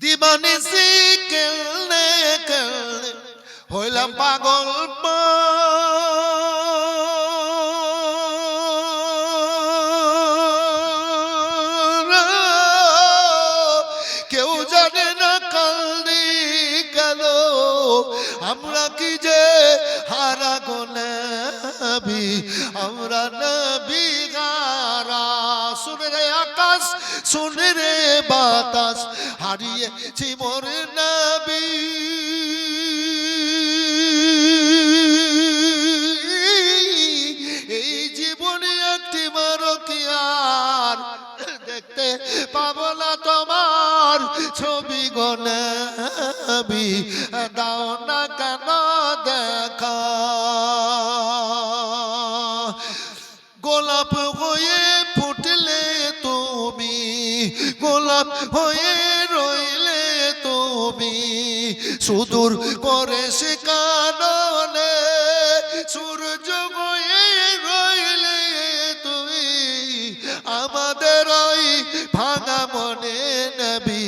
দিবানিসি কেলনে কেলনে হইলাম পাগল কেউ জানে না কালনি কেন আমরা কি যে হারা গো নবী আমরা নবী গারা শুনে রে আকাশ শুনে রে বাতাস হারিয়েছি মোর নবী এই জীবনে একটি বারো কি আর দেখতে পাবো না তোমার ছবি গো নবী দাও না কেন দেখা গোলাপ হয়ে ফুটলে তুমি গোলাপ হয়ে রইলে তুমি সুদূর পরে সে কাননে সূর্য হয়ে রইলে তুমি আমাদের ওই ভাঙা মনে নবী